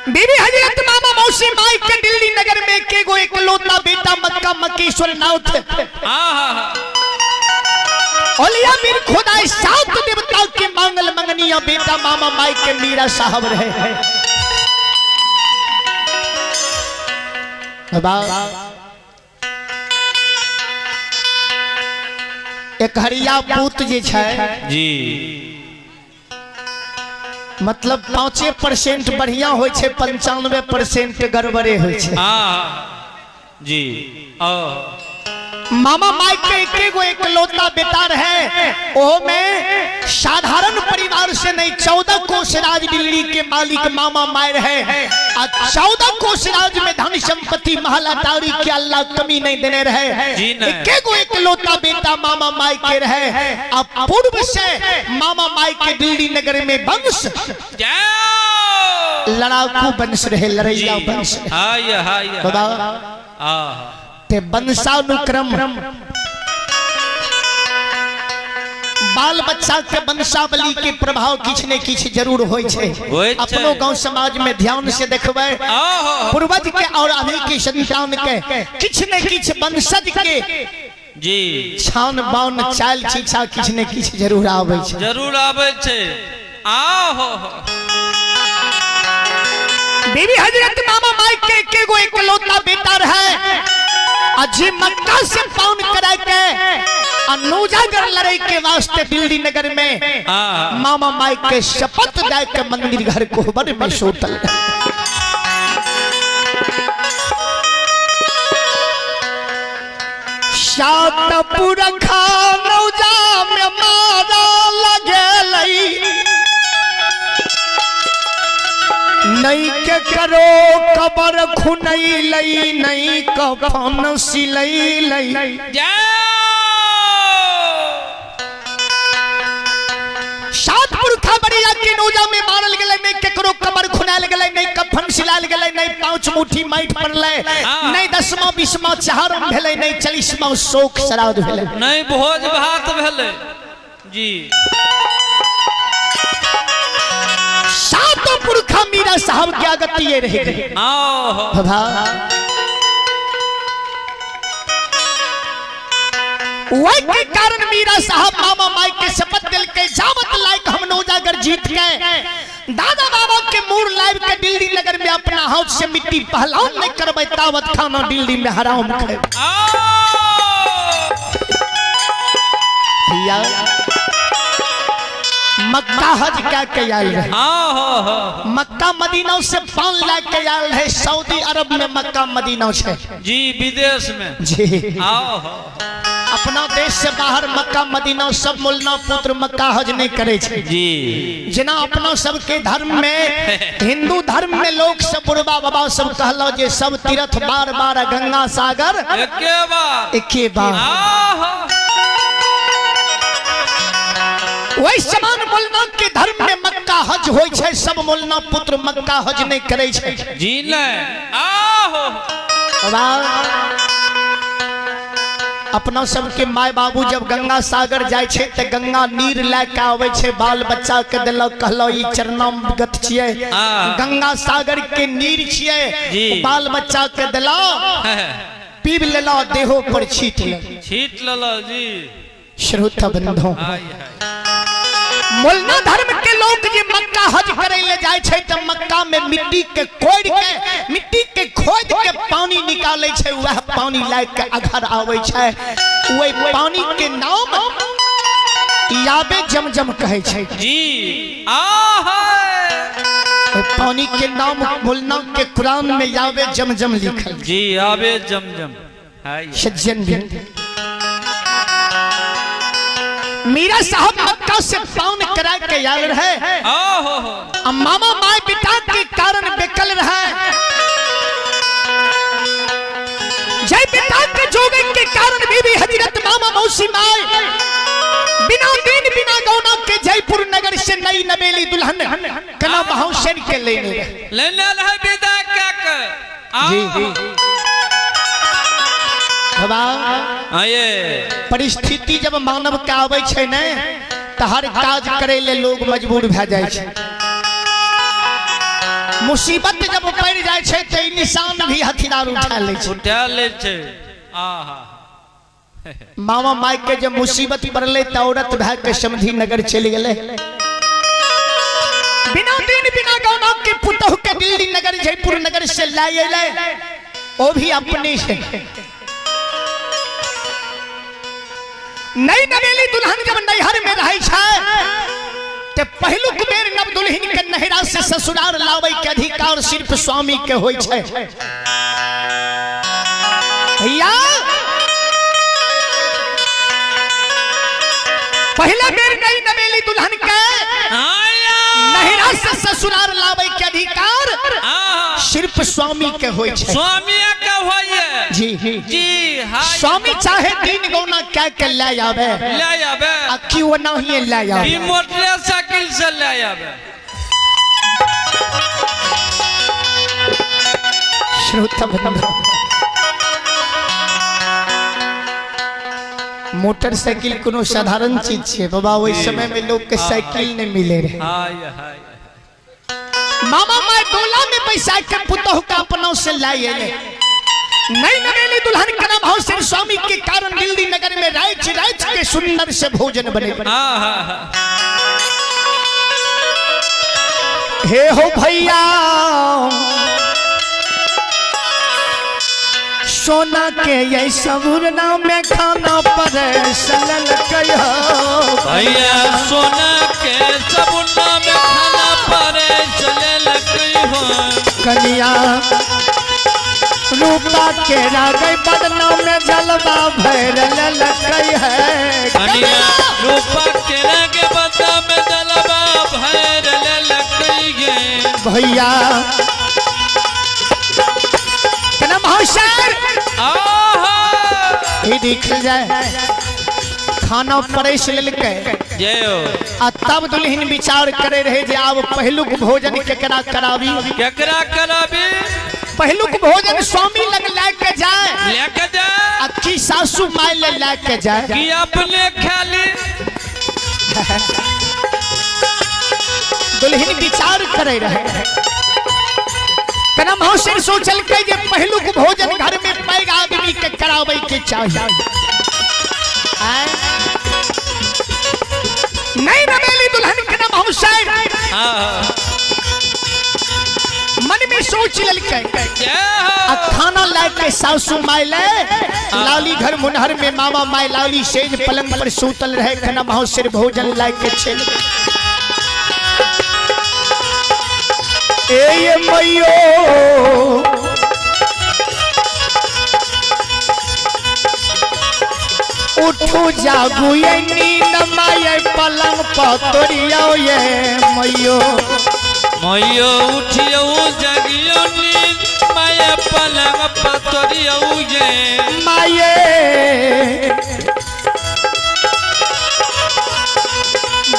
बीबी हजरत मामा मौसी माई के दिल्ली नगर में के गो इकलौता बेटा मक्का मक्केश्वर नाथ औलिया मीर खुदा सात देवता के मांगल मंगनिया बेटा मामा माई के मीरा साहब रहे। एक हरिया पूत जे छै जी मतलब 5% बढ़िया होय छै 95% गड़बड़े होय छै। जी मामा माई के एकेगो इकलौता बेटा रहे ओहो में साधारण परिवार से नहीं 14 कोस राज दिल्ली के मालिक मामा माई रहे। 14 कोस राज में धन संपत्ति महल अटारी के अल्लाह कमी नहीं देने रहे। एकेगो इकलौता बेटा मामा माई के रहे। अब पूर्व से मामा माई के दिल्ली नगर में वंश लड़ाकू वंश रहे लड़ैया वंश ते वंशानुक्रम बाल बच्चा के वंशावली के प्रभाव किछ ने किछ जरूर होय छै। अपनो गांव समाज में ध्यान से देखबै पूर्वज के और अभी के संतान के किछ ने किछ वंशज के जी छान बान चाल शिक्षा किछ ने किछ जरूर आबै छै बीबी हजरत मामा माई के एकेगो इकलौता बेटा रहे। अजी मक्का से पाउन करा के अनुजागर लड़ाई के वास्ते दिल्ली नगर में मामा माई के शपथ दे के मंदिर घर कोहबर में सोतल। सात पुरखा नौजा में मारा लगे नहीं के करो कबर खुनई लई नहीं कफन सिलई लई सात पुरखा बढ़िया के नौजा में मारल गेले नहीं के करो कबर खुनाल गेले नहीं कफन सिलाल गेले नहीं 5 मुट्ठी माइट पड़ले नहीं 10वां 20वां चाहरम भेले नहीं 40वां शोक श्राद्ध भेले नहीं भोज भात भेले जी। सातों पुरखा मीरा साहब की आगत ये रहे वही के कारण मीरा साहब मामा माई के शपथ दिल के जावत लायक हम नौजागर जीत गए। दादा बाबा के मूर लाइव के दिल्ली नगर में अपना हाथ से मिट्टी पहलान नहीं करबे तावत खाना दिल्ली में हराम खाए। मक्का हज क्या के आयल रहे मक्का मदीना से 5 लाख के आयल है। सऊदी अरब में मक्का मदीना है जी विदेश में जी अपना देश से बाहर मक्का मदीना सब मुल्ला पुत्र मक्का हज नहीं करे छे जी। जना अपना सब के धर्म में हिंदू धर्म में लोग सब बुढ़वा बाबा सब कहलो जे सब तीर्थ बार बार गंगा सागर एके बार वही समान मुल्ला के धर्म में मक्का हज होय छै। सब मुल्ला पुत्र मक्का हज नहीं करे छै जी अपना सबके माय बाबू जब गंगा सागर जाय छै त गंगा नीर लेके आवे छै बाल बच्चा के देलक कहलो ई चरणागत छियै गंगा सागर के नीर छियै बाल बच्चा के देला पीब लेला देहो पर छीट लेला जी। श्रोता बंधु मुल्ला धर्म के लोग जे मक्का हज करे ले जाय छै त मक्का में मिट्टी के खोद के पानी निकाले छै वह पानी लायक के अघर आवे छै वही पानी के नाम याबे जमजम कहे छै जी। पानी के नाम मुल्ला के कुरान में याबे जमजम लिखल जी याबे जमजम सज्जन भी मीरा साहब मक्का से पाउन करा के आयल रहे। मामा माई पिता के कारण बेकल रहे जय पिता के जोगे के कारण बीबी हजरत मामा मौसी माई बिना दिन बिना गौना के जयपुर नगर से नई नवेली दुल्हन कना बहुशेर के लेने विदा क्या कर जी परिस्थिति जब मानव के आवे छै ने त हर काज करे ले लोग मजबूर भ जाय छै। मुसीबत जब पड़ जाए छे तो ई निशान भी हथियार उठा ले छे। उठा ले छे। आहा मामा माई के जब मुसीबत पड़ले त औरत भाग के समधी नगर चली गले। बिना दिन बिना गौना के पुतहु के दिल्ली नगर जयपुर नगर से लाए ले, वो भी अपने से। नई नवेली दुल्हन जब नैहर में रहे छे ते पहलुक बेर नव दुल्हन के नहरा से ससुराल लावे के अधिकार सिर्फ स्वामी के होय छे। भैया पहला बेर नई नवेली दुल्हन के नहरा से ससुराल लावे के अधिकार सिर्फ स्वामी के होय छे। स्वामी का होय जी जी। हां स्वामी चाहे 3 गौना कह के ले आवे आ क्यों नहीं ले आवे, ई मोटरसाइकिल से ले आवे। श्रोता बंधु मोटरसाइकिल कोनो साधारण चीज छे बाबा। ओइ समय में लोग के साइकिल नहीं मिले रहे। हाय हाय मामा माई डोला में पैसा के पुतहु का अपनों से लाए ले। नई नवेली दुल्हन का नाम हो सिर्फ स्वामी के कारण दिल्ली नगर में राज राज के सुंदर से भोजन बने। हे हो भैया सोना के ये सबूर नाम में खाना पर सलल कयो। भैया सोना के सबूर नाम में खाना पर चले कयो। कनिया रूपा के रागई बदनाम में जलवा भैरल लकई है। कनिया रूपा के रागे बदनाम में जलवा भैरल लकई है। भैया कना महाशर ये देख जाए खाना परेश लेलके आ तब दुल्हन विचार करे रहे जे आब पहलुक भोजन केकरा कराबी। केकरा कराबी? पहलुक भोजन स्वामी लग लेके जाए लेके जाए आ की सासू माई ले लेके जाए कि अपने खाली। दुल्हन विचार करे रहे कना महाशर सोचल के जे पहलुक भोजन घर में पैग आदमी के करावे के चाहिए। नहीं नवेली दुल्हन के नाम महाशर मन में सोच ललके खाना लाके सासू माई ले लाली घर मुनहर में मामा माई लाली सेज पलंग पर सूतल रहे। कना महाशर भोजन लाके चल ए मैयो उठू जागू ये नींद माये पलंग पतोरियो ये मैयो। मैयो उठियो जगियो नींद माये पलंग पतोरियो ये माये।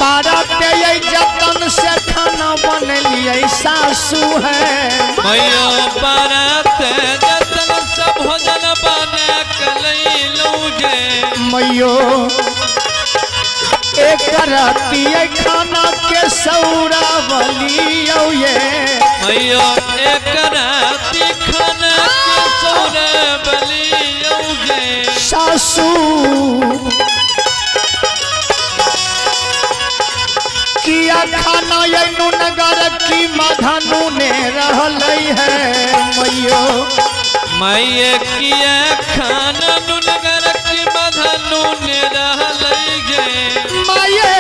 बारात ये जतन से खाना बन लिए सासू है। मैयो बारात जतन से भोजन बने कलई लूजे। मैयो एक राती खाना के सौरा बलियो ये। मैयो एक राती खाना के सौरा बलियो ये। सासू किया खाना ये नगर की मधनु ने रहलई है। मैयो मैये किया खाना नगर की मधनु ने रहलई गे। माये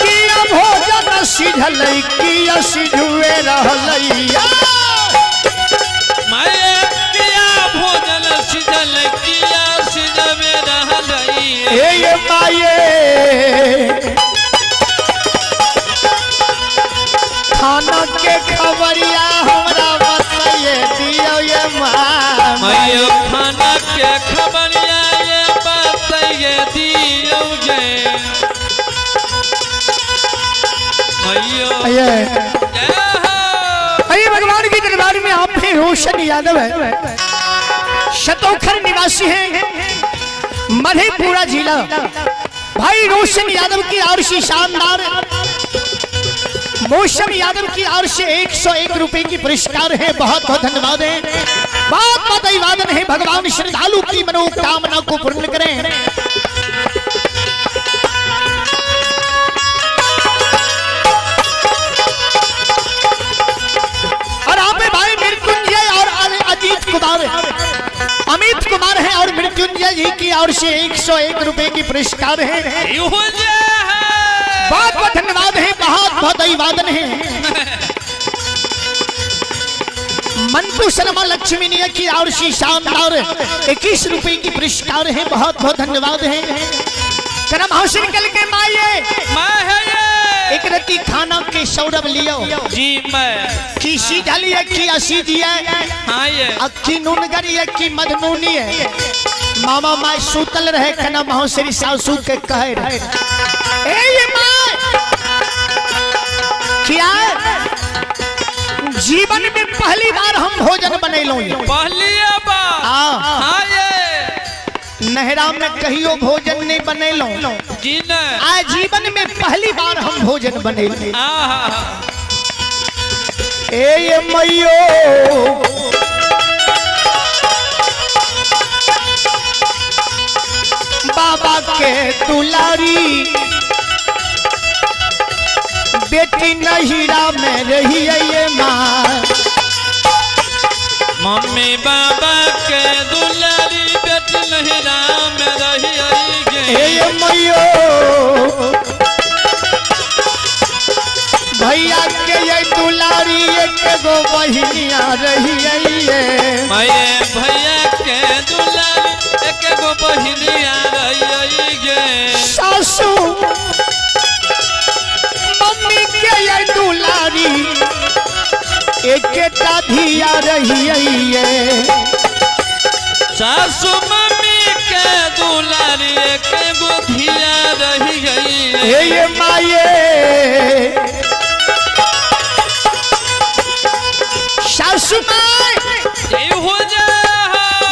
किया भोजन सिझलई किया सिझुए रहलैया। मैये किया भोजन सिझल किया सिझवे रहलई। ए माये खाना के खबरिया हमरा बताइए दियो ये माँ। मैयो खाना के खबरिया ये बताइए दियो जे। मैयो अरे भगवान की दरबार में आप हैं रोशन यादव है, शतोखर निवासी हैं, मधेपुरा जिला। भाई रोशन यादव की आरसी शानदार मौसम यादव की ओर से 101 रुपए की पुरस्कार है। बहुत बहुत धन्यवाद है, बहुत बहुत अभिवादन है। भगवान श्रद्धालु की मनोकामना को पूर्ण करें। और आप भाई मृत्युंजय और अजीत कुमार, अमित कुमार है और मृत्युंजय जी की ओर से 101 रुपए की पुरस्कार है। बहुत बहुत धन्यवाद है, बहुत बहुत अभिवादन है। मंटू शर्मा लक्ष्मी निया की ओर से शानदार 21 रुपए की पुरस्कार है। बहुत बहुत धन्यवाद है। करम हासिल कल के माये एक रति खाना के सौरभ लियो जी मैं की सीझली है की असी दिया हाँ ये अक्की नूनगरी है की मधनूनी है। मामा माय सूतल रहे कना महोसरी सासू के कहे रहे ए ये माय क्या जीवन में पहली बार हम भोजन बनैलो पहली बार हाँ ये नहरा में कहियो भोजन नहीं बनैलो जी न आ जीवन में पहली बार हम भोजन बनैलो। ए ये मैयो बाबा के दुलारी बेटी नहीरा में रही है ये माँ। मम्मी बाबा के दुलारी बेटी नहीरा में रही ये मैयो भैया के ये दुलारी एक गो बहिनिया रही है माये भैया के दुलारी एक गो बहिनिया रही गे सासू मम्मी के ये दुलारी एक धिया रही है। सासू मम्मी के दुलारी एक गो धिया रही गई ये माये सासू माय हो जा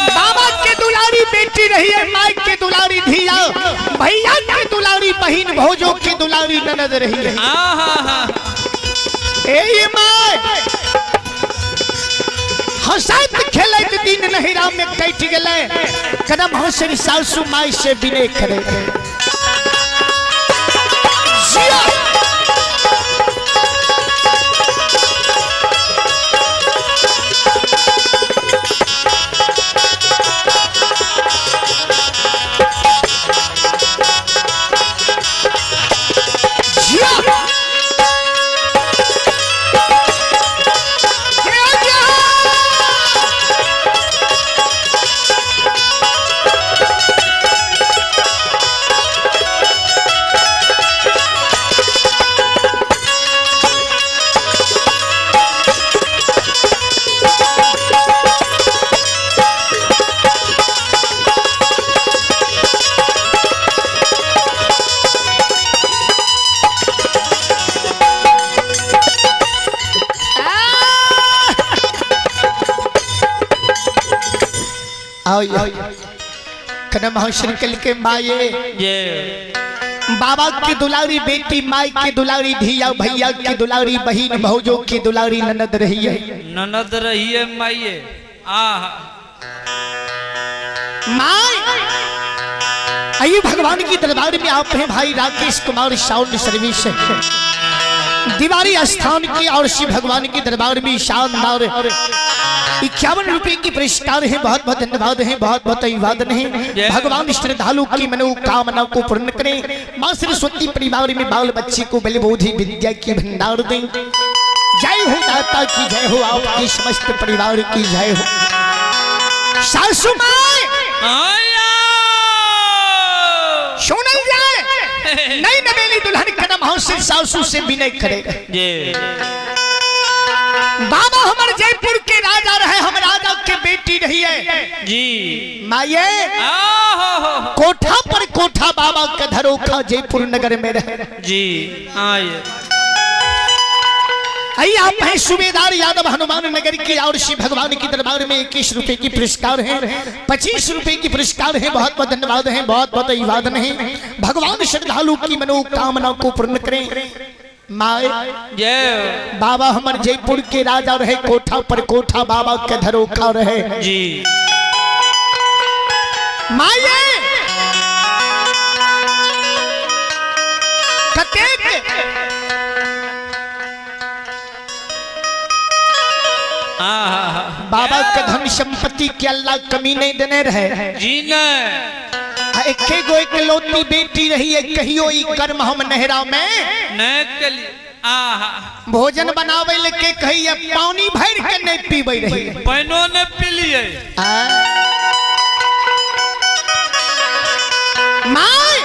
बाबा के दुलारी बेटी रही है, माई के दुलारी धिया, भैया के दुलारी बहन, भौजो के दुलारी ननद रही है। ए माय हंसत खेलत दिन नहिरा में कट गले कदम हंसरी सासू माई से बिने करे कदम हंसरी कल के माये बाबा की दुलारी बेटी, माई की दुलारी धिया, भैया की दुलारी बहन, भौजो की दुलारी ननद रही है। ननद रही है माये माई आइए भगवान की दरबार में आप हैं भाई राकेश कुमार साउंड सर्विस दीवारी स्थान की और श्री भगवान की दरबार में शानदार 51 रुपए की पुरस्कार है। बहुत बहुत धन्यवाद है, बहुत बहुत अभिवादन है। भगवान श्रद्धालु की मनोकामना को पूर्ण करें। मां सरस्वती परिवार में बाल बच्चे को बलबुद्धि विद्या की भंडार दें। जय हो दाता की जय हो, आपकी समस्त परिवार की जय हो। सासू माई सुनल जाए नई नवेली दुल्हन कदम हंसरी सासू से विनय करेगा। बाबा हमारे जयपुर के राजा रहे, हम राजा के बेटी रही है जी माये। कोठा पर कोठा बाबा का धरोखा जयपुर नगर में रहे जी। आइए आप हैं सूबेदार यादव हनुमान नगर की और श्री भगवान की दरबार में 21 रुपए की पुरस्कार है, 25 रुपए की पुरस्कार है। बहुत बहुत धन्यवाद है, बहुत बहुत अभिवादन है। भगवान श्रद्धालु की मनोकामना को पूर्ण करें। माए जय बाबा हमार जयपुर के राजा रहे, कोठा पर कोठा बाबा के धरोखा रहे जी। माए कतेक बाबा के धन संपत्ति के अल्लाह कमी नहीं देने रहे जी न एके गो इकलौती बेटी रही है, कहियो ई कर्म हम नहरा में न कली भोजन बनावे लेके कही पानी भर के नहीं पीबे रही पैनो ने पी लिए माय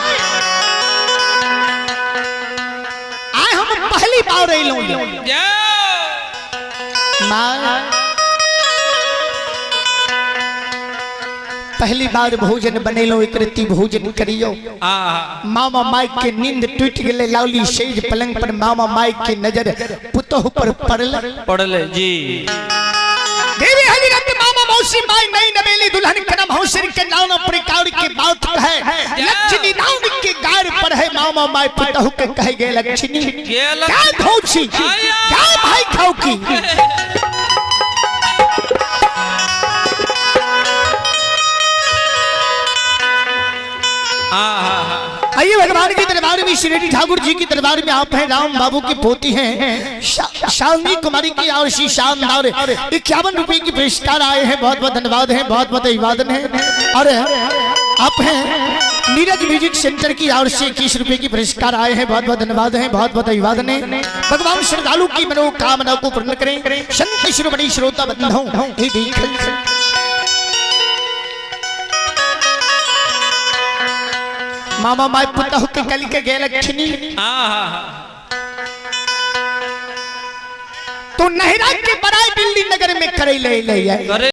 आए हम पहली बार अइलौं माय पहली बार भोजन बनेलो, एक रत्ती भोजन करियो। मामा माई के नींद टूट गले, लावली सेज पलंग पर मामा माई के नजर पुतोह पर पड़ले जी। देवी हजरत मामा मौसी माई नई नवेली दुल्हन करम हौसर के नाना प्रकार के बात है, लक्ष्मी नाम के गार पर है मामा माई पुतोह के कह गए लक्ष्मी क्या धौची क्या भाई खाओ की आइए भगवान के दरबार में श्री ठाकुर जी के दरबार में आप हैं, राम बाबू की पोती हैं शालिनी कुमारी की और शी शानदार 51 रुपए की पुरस्कार आए हैं। बहुत बहुत धन्यवाद है, बहुत बहुत अभिवादन है। और आप हैं नीरज म्यूजिक सेंटर की और से 21 रुपए की पुरस्कार आए हैं। बहुत बहुत धन्यवाद है, बहुत बहुत अभिवादन है। भगवान श्रद्धालु की मनोकामना को पूर्ण करें। संत शिरोमणि श्रोता बंधुओं मामा माई पुतह के कल के गए लक्ष्मी तो नहरा के बड़ाई दिल्ली नगर में करे ले